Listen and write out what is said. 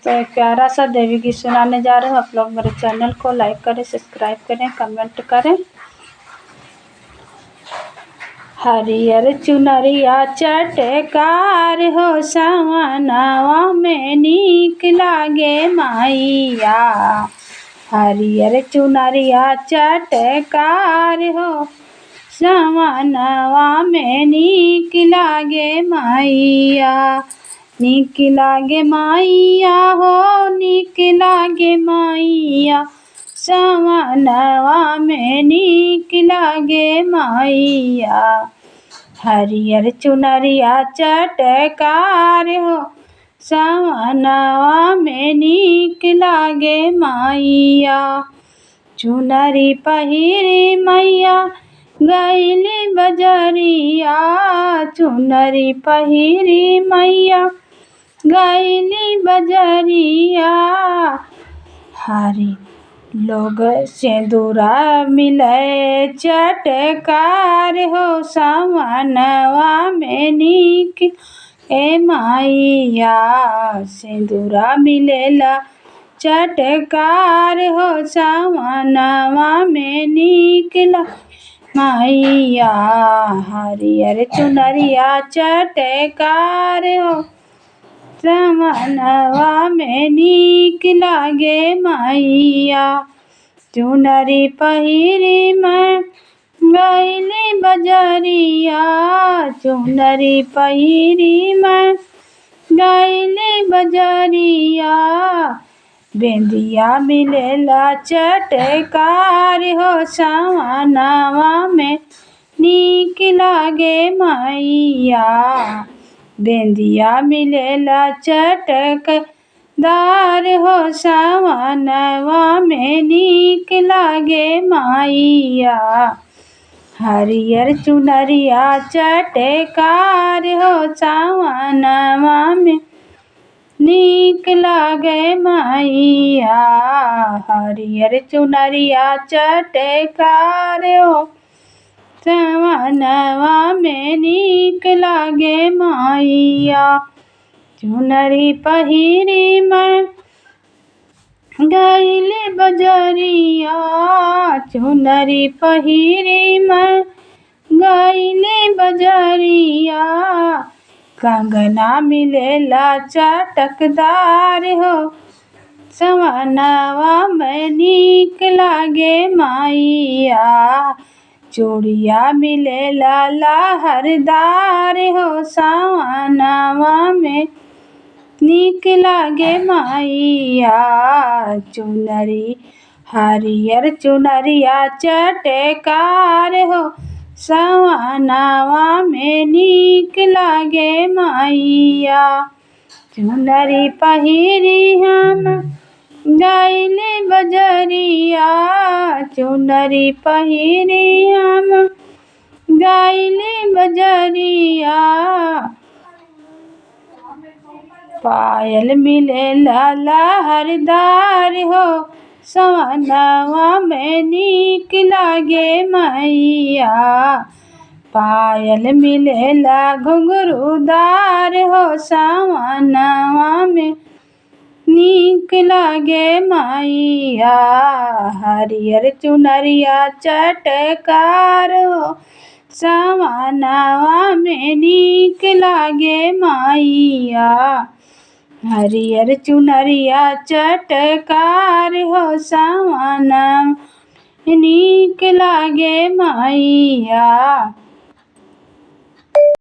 तो एक प्यारा सा देवी गीत सुनाने जा रहे हूँ। आप लोग मेरे चैनल को लाइक करें, सब्सक्राइब करें, कमेंट करें। हरियर चुनरिया चटकार हो, सवनवा में नीक लागे मैया। हरियर चुनरिया चटकार हो, सवनवा में नीक लागे मैया। नीक लागे मैया हो, नीक लागे मैया। सवनवा में नीक लागे मैया। हरियर चुनरिया चटकार हो, सवनवा में नीक लागे मैया। चुनरी पहिरी मैया गईली बजरिया। चुनरी पहिरी मैया गईली बजरिया। हरी लोग सिंदूरा मिले चटकार हो, सवनवा में नीक ए मैया। सिंदूरा मिलेला चटकार हो, सवनवा में निक मैया। हरियर चुनरिया चटकार हो, सवनवा में नीक लागे मैया। चुनरी पहिरी मैं गईली बजरिया। चुनरी पहिरी मैं गईली बजरिया। बेंदिया मिलेला चटकार हो, सवनवा में नीक लागे मैया। बेंदिया मिलेला चटकदार हो, सवनवा में नीक लागे मैया। हरियर चुनरिया चटकार हो, सवनवा में नीक लागे मैया। हरियर चुनरिया चटकार हो, सवनवा में नीक लागे मैया। चुनरी पहिरी मैं गईली बजरिया। चुनरी पहिरी मैं गईली बजरिया। कंगना मिलेला चटकदार हो, सवनवा में नीक लागे मैया। चूड़िया मिलेला लहरदार हो, सवनवा में नीक लागे मैया। चुनरी हरियर चुनरिया चटकार हो, सवनवा में नीक लागे मैया। चुनरी पहिरी हम गईली बजरिया। चुनरी पहिरी हम गईली बजरिया। पायल मिलेला लहरदार हो, सवनवा में नीक लागे मैया। पायल मिलेला घुंघरूदार हो, सवनवा में नीक लागे मैया। हरियर चुनरिया चटकार हो, सवनवा में नीक लागे मैया। हरियर चुनरिया चटकार हो, सवनवा में नीक लागे मैया।